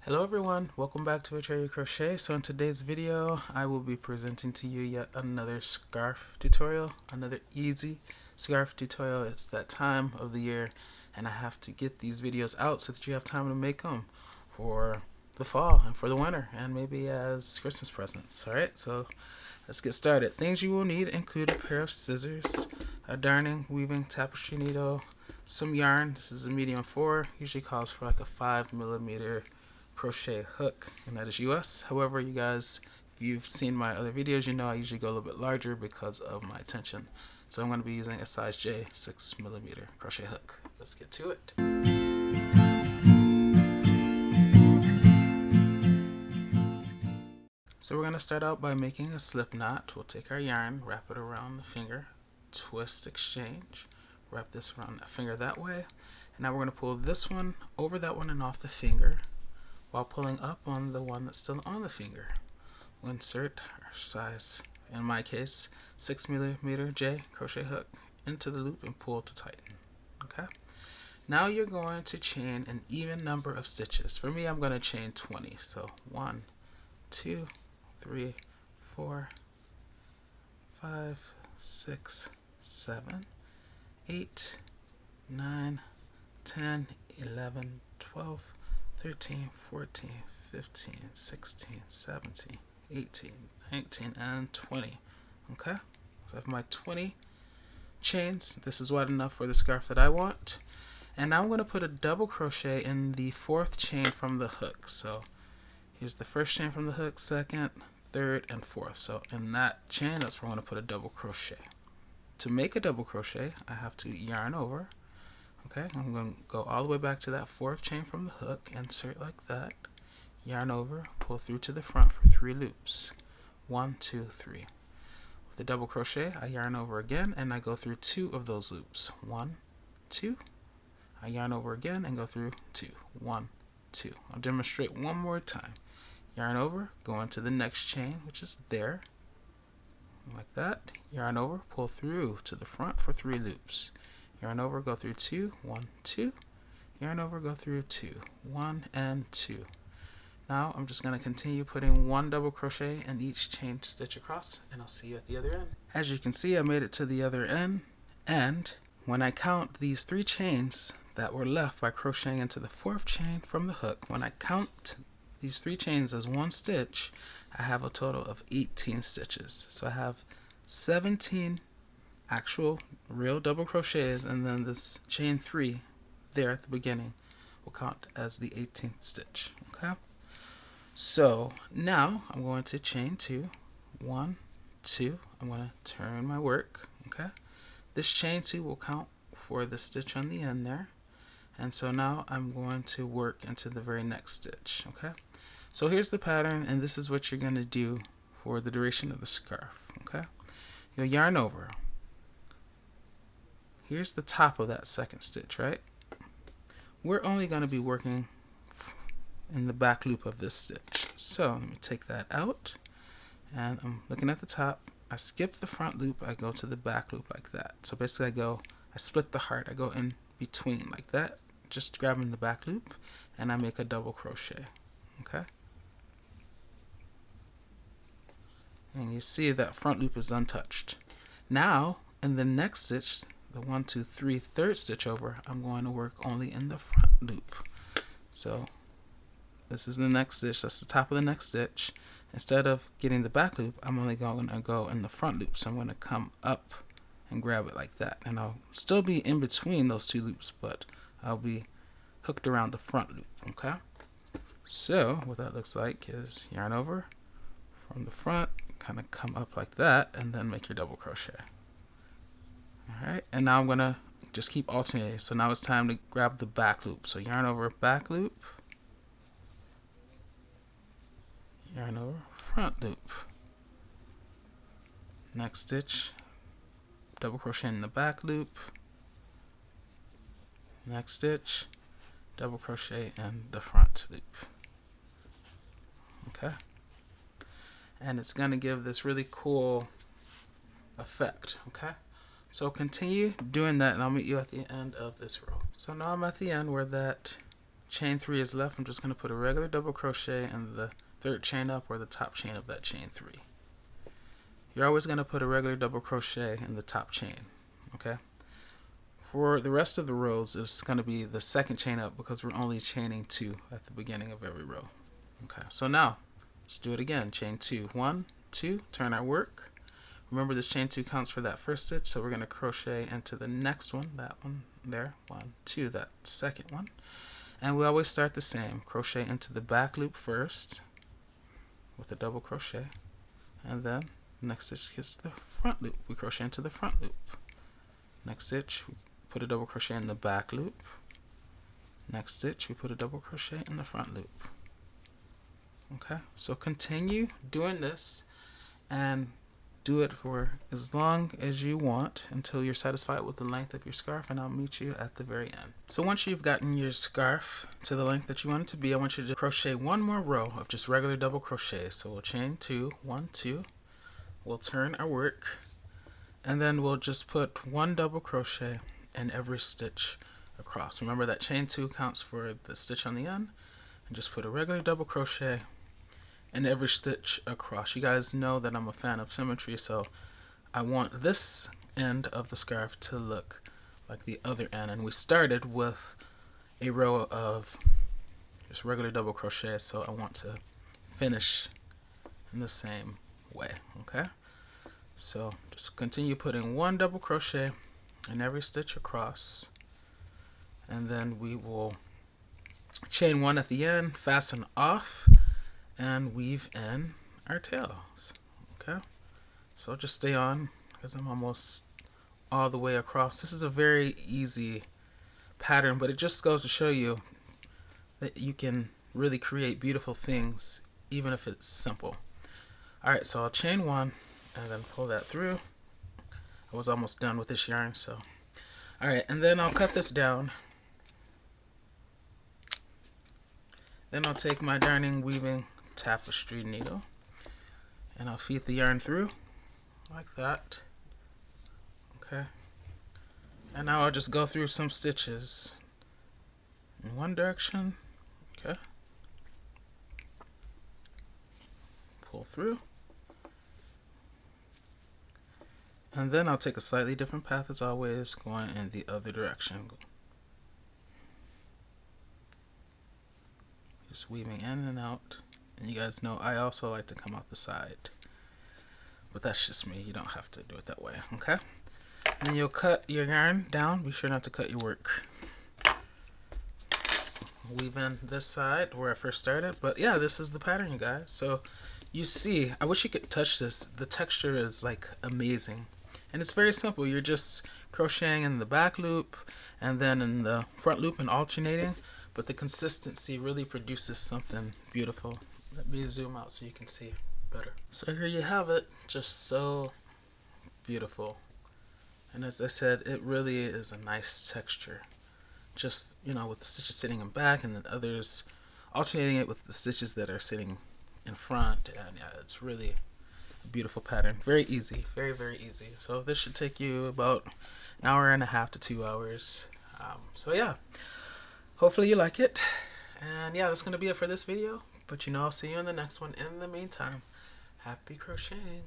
Hello everyone, welcome back to Atreyu Crochet. So in today's video, I will be presenting to you yet another scarf tutorial, another easy scarf tutorial. It's that time of the year and I have to get these videos out so that you have time to make them for the fall and for the winter and maybe as Christmas presents. Alright, so let's get started. Things you will need include a pair of scissors, a darning, weaving, tapestry needle, some yarn. This is a medium 4, usually calls for like a 5mm crochet hook, and that is US. However, you guys, if you've seen my other videos, you know I usually go a little bit larger because of my tension. So I'm going to be using a size J 6mm crochet hook. Let's get to it. So we're going to start out by making a slip knot. We'll take our yarn, wrap it around the finger, twist, exchange, wrap this around that finger that way, and now we're going to pull this one over that one and off the finger while pulling up on the one that's still on the finger. We'll insert our size, in my case, 6mm J crochet hook into the loop and pull to tighten. Okay. Now you're going to chain an even number of stitches. For me, I'm going to chain 20. So 1, 2, 3, 4, 5, 6, 7, 8, 9, 10, 11, 12, 13, 14, 15, 16, 17, 18, 19, and 20. Okay, so I have my 20 chains. This is wide enough for the scarf that I want. And now I'm going to put a double crochet in the 4th chain from the hook. So here's the 1st chain from the hook, 2nd, 3rd, and 4th. So in that chain, that's where I'm going to put a double crochet. To make a double crochet, I have to yarn over. Okay, I'm going to go all the way back to that 4th chain from the hook, insert like that, yarn over, pull through to the front for 3 loops. 1, 2, 3. With the double crochet, I yarn over again and I go through 2 of those loops. 1, 2. I yarn over again and go through 2. 1, 2. I'll demonstrate one more time. Yarn over, go into the next chain, which is there, like that. Yarn over, pull through to the front for 3 loops. Yarn over, go through 2, 1, 2. Yarn over, go through 2, 1, and 2. Now I'm just going to continue putting 1 double crochet in each chain stitch across, and I'll see you at the other end. As you can see, I made it to the other end, and when I count these 3 chains that were left by crocheting into the 4th chain from the hook, when I count these 3 chains as 1 stitch, I have a total of 18 stitches. So I have 17 actual real double crochets, and then this chain 3 there at the beginning will count as the 18th stitch. Okay, so now I'm going to chain 2, 1, 2. I'm going to turn my work. Okay, this chain 2 will count for the stitch on the end there, and so now I'm going to work into the very next stitch. Okay, so here's the pattern, and this is what you're going to do for the duration of the scarf. Okay, you'll yarn over. Here's the top of that 2nd stitch, right? We're only going to be working in the back loop of this stitch. So let me take that out, and I'm looking at the top. I skip the front loop, I go to the back loop like that. So basically I split the heart, I go in between like that, just grabbing the back loop, and I make a double crochet. Okay? And you see that front loop is untouched. Now, in the next stitch, the 1, 2, 3, 3rd stitch over, I'm going to work only in the front loop. So this is the next stitch, that's the top of the next stitch. Instead of getting the back loop, I'm only going to go in the front loop. So I'm going to come up and grab it like that. And I'll still be in between those 2 loops, but I'll be hooked around the front loop. Okay? So what that looks like is yarn over from the front, kind of come up like that, and then make your double crochet. Alright, and now I'm going to just keep alternating. So now it's time to grab the back loop. So yarn over, back loop, yarn over, front loop. Next stitch, double crochet in the back loop. Next stitch, double crochet in the front loop. Okay, and it's going to give this really cool effect. Okay, so continue doing that, and I'll meet you at the end of this row. So now I'm at the end where that chain 3 is left, I'm just going to put a regular double crochet in the third chain up or the top chain of that chain 3. You're always going to put a regular double crochet in the top chain, okay? For the rest of the rows, it's going to be the second chain up because we're only chaining 2 at the beginning of every row. Okay, so now let's do it again. Chain 2, 1, 2, turn our work. Remember, this chain 2 counts for that first stitch, so we're going to crochet into the next one, that one there, 1, 2, that second one. And we always start the same. Crochet into the back loop first with a double crochet, and then next stitch gets the front loop. We crochet into the front loop. Next stitch, we put a double crochet in the back loop. Next stitch, we put a double crochet in the front loop. Okay, so continue doing this and do it for as long as you want until you're satisfied with the length of your scarf, and I'll meet you at the very end. So once you've gotten your scarf to the length that you want it to be, I want you to crochet one more row of just regular double crochet. So we'll chain 2, 1, 2, we'll turn our work, and then we'll just put 1 double crochet in every stitch across. Remember that chain 2 counts for the stitch on the end, and just put a regular double crochet in every stitch across. You guys know that I'm a fan of symmetry, so I want this end of the scarf to look like the other end, and we started with a row of just regular double crochet, so I want to finish in the same way. Okay, so just continue putting 1 double crochet in every stitch across, and then we will chain 1 at the end, fasten off, and weave in our tails. Okay, so just stay on because I'm almost all the way across. This is a very easy pattern, but it just goes to show you that you can really create beautiful things even if it's simple. Alright, so I'll chain 1 and then pull that through. I was almost done with this yarn, so alright, and then I'll cut this down. Then I'll take my darning weaving tapestry needle and I'll feed the yarn through like that. Okay, and now I'll just go through some stitches in one direction. Okay, pull through, and then I'll take a slightly different path as always, going in the other direction. Just weaving in and out. And you guys know I also like to come out the side, but that's just me. You don't have to do it that way. Okay, and then you'll cut your yarn down. Be sure not to cut your work. Weave in this side where I first started, but yeah, this is the pattern, you guys. So you see, I wish you could touch this. The texture is like amazing, and it's very simple. You're just crocheting in the back loop and then in the front loop and alternating, but the consistency really produces something beautiful. Let me zoom out so you can see better. So here you have it, just so beautiful. And as I said, it really is a nice texture. Just, you know, with the stitches sitting in back and then others alternating it with the stitches that are sitting in front. And yeah, it's really a beautiful pattern. Very easy, very, very easy. So this should take you about an hour and a half to 2 hours. So yeah, hopefully you like it. And yeah, that's going to be it for this video. But you know, I'll see you in the next one. In the meantime, happy crocheting.